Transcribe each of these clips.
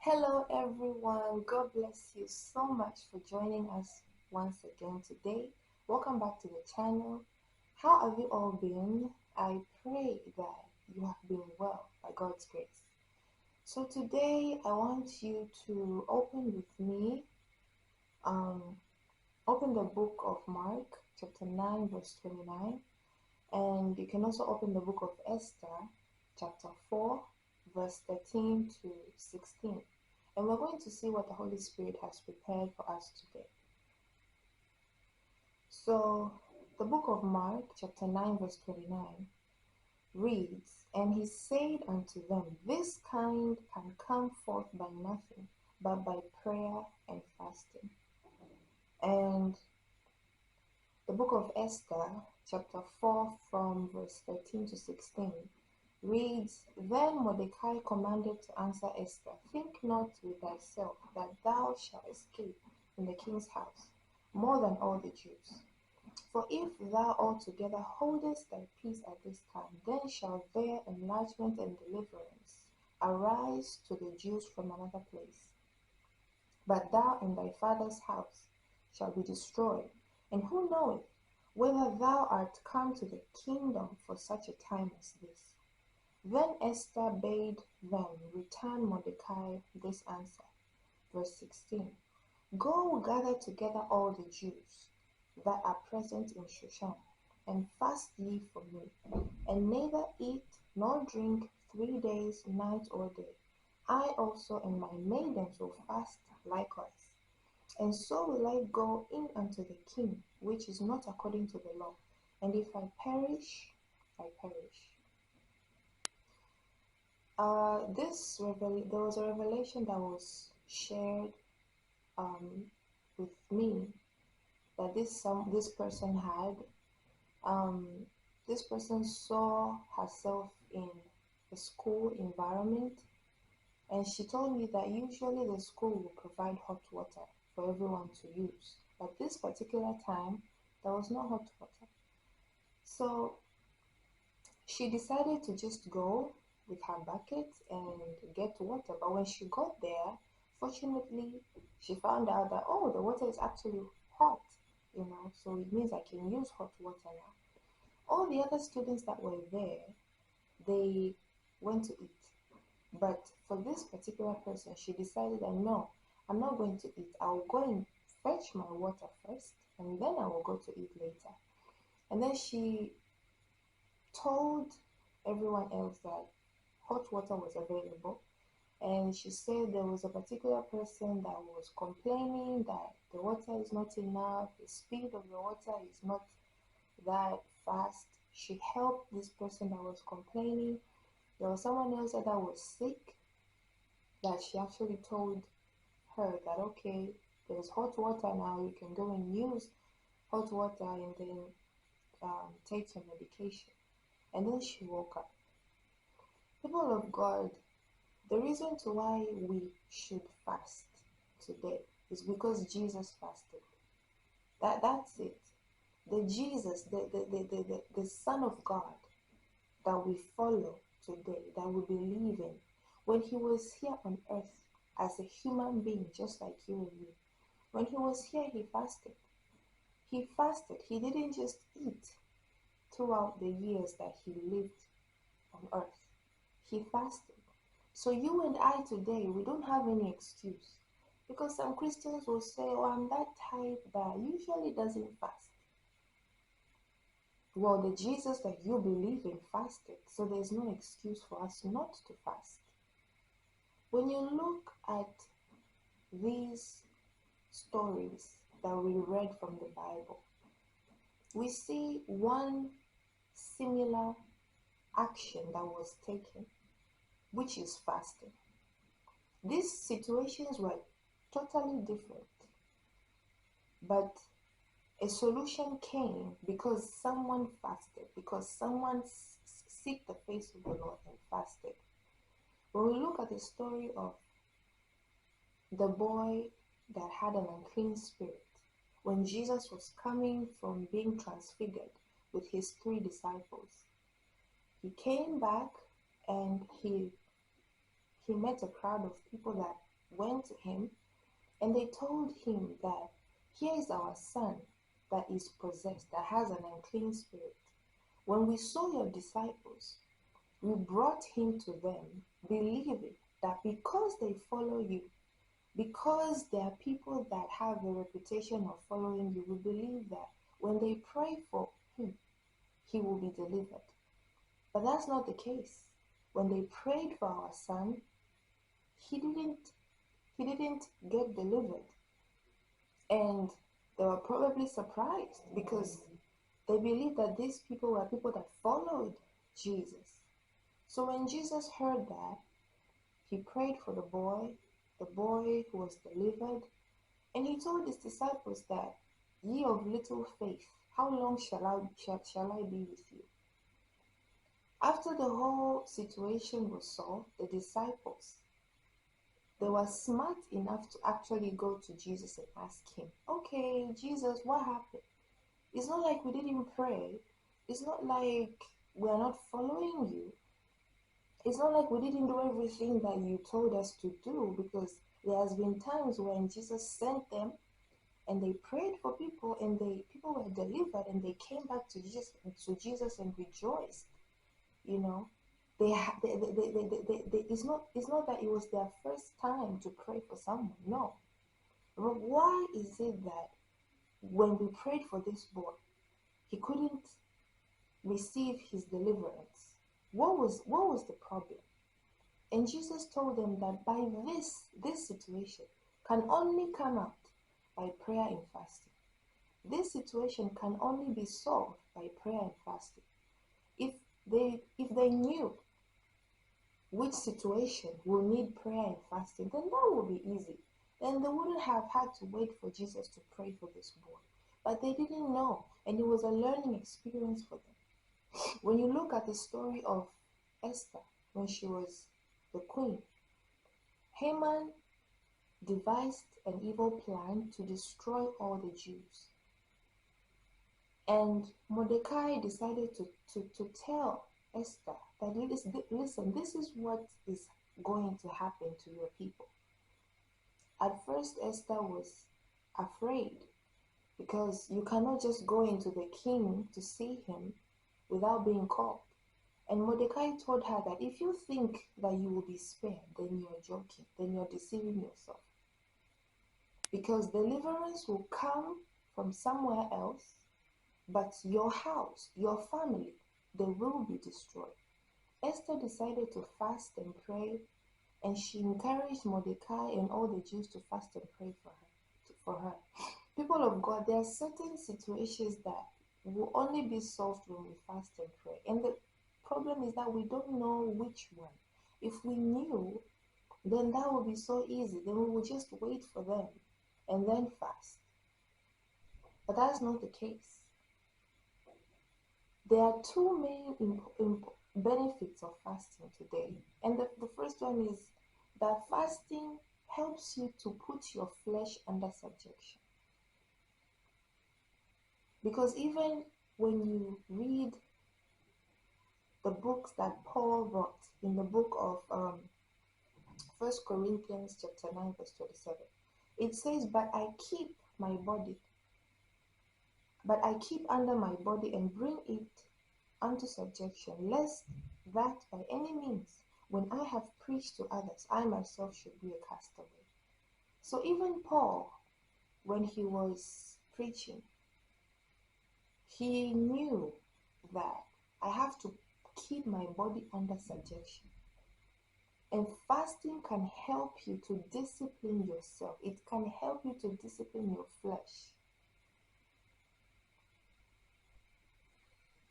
Hello, everyone. God bless you so much for joining us once again today. Welcome back to the channel. How have you all been? I pray that you have been well by God's grace. So, today I want you to open with me, um, open the book of Mark, chapter 9, verse 29. And you can also open the book of Esther, chapter 4, verse 13 to 16. And we're going to see what the Holy Spirit has prepared for us today. So, the book of Mark, chapter 9, verse 29 reads, "And he said unto them, This kind can come forth by nothing, but by prayer and fasting." And the book of Esther, chapter 4, from verse 13 to 16 reads, "Then Mordecai commanded to answer Esther, Think not with thyself that thou shalt escape in the king's house more than all the Jews. For if thou altogether holdest thy peace at this time, then shall their enlargement and deliverance arise to the Jews from another place. But thou and thy father's house shall be destroyed. And who knoweth whether thou art come to the kingdom for such a time as this?" Then Esther bade them return Mordecai this answer. Verse 16. "Go gather together all the Jews that are present in Shushan, and fast ye for me, and neither eat nor drink 3 days, night or day. I also and my maidens will fast likewise. And so will I go in unto the king, which is not according to the law. And if I perish, I perish." There was a revelation that was shared um, with me that this person had. Um, this person saw herself in a school environment, and she told me that usually the school will provide hot water for everyone to use, but this particular time there was no hot water. So she decided to just go with her bucket and get water. But when she got there, fortunately, she found out that, oh, the water is actually hot, so it means I can use hot water now. All the other students that were there, they went to eat. But for this particular person, she decided that no, I'm not going to eat. I'll go and fetch my water first, and then I will go to eat later. And then she told everyone else that hot water was available, and she said there was a particular person that was complaining that the water is not enough, the speed of the water is not that fast. She helped this person that was complaining. There was someone else that was sick that she actually told her that, okay, there's hot water now, you can go and use hot water and then take your medication. And then she woke up. People of God, the reason to why we should fast today is because Jesus fasted. That's it. The Jesus, the Son of God that we follow today, that we believe in, when he was here on earth as a human being just like you and me, when he was here, he fasted. He fasted. He didn't just eat throughout the years that he lived on earth. He fasted. So you and I today, we don't have any excuse. Because some Christians will say, oh, I'm that type that usually doesn't fast. Well, the Jesus that you believe in fasted, so there's no excuse for us not to fast. When you look at these stories that we read from the Bible, we see one similar action that was taken, which is fasting. These situations were totally different, but a solution came because someone fasted, because someone seeked the face of the Lord and fasted. When we look at the story of the boy that had an unclean spirit, when Jesus was coming from being transfigured with his 3 disciples, he came back and he met a crowd of people that went to him and they told him that here is our son that is possessed, that has an unclean spirit. When we saw your disciples, we brought him to them, believing that because they follow you, because there are people that have a reputation of following you, we believe that when they pray for him, he will be delivered. But that's not the case. When they prayed for our son, he didn't get delivered. And they were probably surprised because they believed that these people were people that followed Jesus. So when Jesus heard that, he prayed for the boy who was delivered, and he told his disciples that, ye of little faith, how long shall I be with you? After the whole situation was solved, the disciples, they were smart enough to actually go to Jesus and ask him, okay, Jesus, what happened? It's not like we didn't pray. It's not like we are not following you. It's not like we didn't do everything that you told us to do, because there has been times when Jesus sent them and they prayed for people and people were delivered and they came back to Jesus and rejoiced. You know, it's not that it was their first time to pray for someone. No. But why is it that when we prayed for this boy, he couldn't receive his deliverance? What was the problem? And Jesus told them that by this situation can only come out by prayer and fasting. This situation can only be solved by prayer and fasting. If they knew which situation will need prayer and fasting, then that would be easy. Then they wouldn't have had to wait for Jesus to pray for this boy. But they didn't know, and it was a learning experience for them. When you look at the story of Esther, when she was the queen, Haman devised an evil plan to destroy all the Jews. And Mordecai decided to tell Esther that, listen, this is what is going to happen to your people. At first, Esther was afraid because you cannot just go into the king to see him without being called. And Mordecai told her that if you think that you will be spared, then you're joking, then you're deceiving yourself. Because deliverance will come from somewhere else, but your house, your family, they will be destroyed. Esther decided to fast and pray, and she encouraged Mordecai and all the Jews to fast and pray for her. People of God, there are certain situations that will only be solved when we fast and pray. And the problem is that we don't know which one. If we knew, then that would be so easy. Then we would just wait for them and then fast. But that's not the case. There are two main benefits of fasting today. And the first one is that fasting helps you to put your flesh under subjection. Because even when you read the books that Paul wrote in the book of 1 Corinthians chapter 9 verse 27, it says, but I keep under my body and bring it unto subjection, lest that by any means, when I have preached to others, I myself should be a castaway. So even Paul, when he was preaching, he knew that I have to keep my body under subjection. And fasting can help you to discipline yourself. It can help you to discipline your flesh.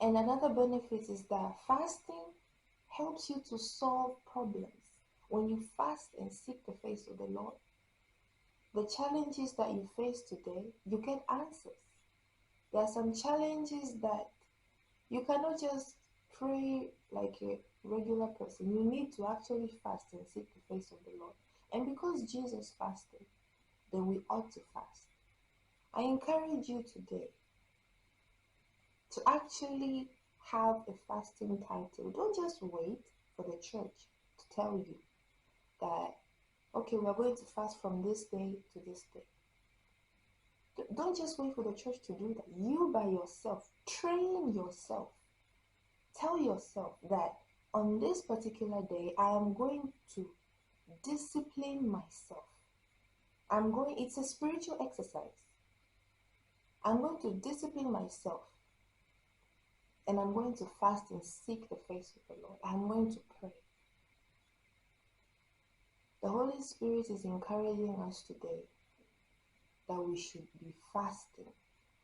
And another benefit is that fasting helps you to solve problems. When you fast and seek the face of the Lord, the challenges that you face today, you get answers. There are some challenges that you cannot just pray like a regular person. You need to actually fast and seek the face of the Lord. And because Jesus fasted, then we ought to fast. I encourage you today to actually have a fasting title. Don't just wait for the church to tell you that Okay, we are going to fast from this day to this day. Don't just wait for the church to do that. You by yourself, train yourself. Tell yourself that on this particular day, I am going to discipline myself. It's a spiritual exercise. I'm going to discipline myself and I'm going to fast and seek the face of the Lord. I'm going to pray. The Holy Spirit is encouraging us today that we should be fasting.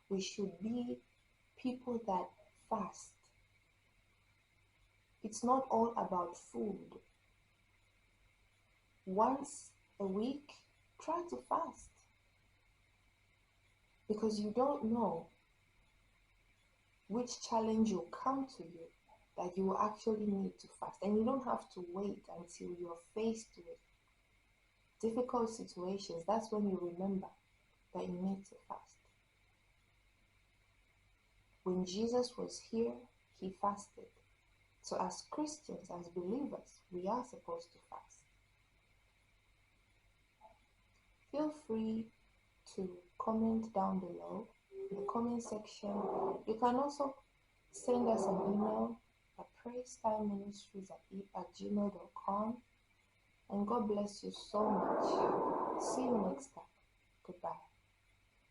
We should be people that fast. It's not all about food. Once a week, try to fast because you don't know which challenge will come to you that you will actually need to fast. And you don't have to wait until you're faced with difficult situations. That's when you remember that you need to fast. When Jesus was here, he fasted. So as Christians, as believers, we are supposed to fast. Feel free to comment down below in the comment section. You can also send us an email at praisetimeministries@gmail.com. And God bless you so much. See you next time. Goodbye.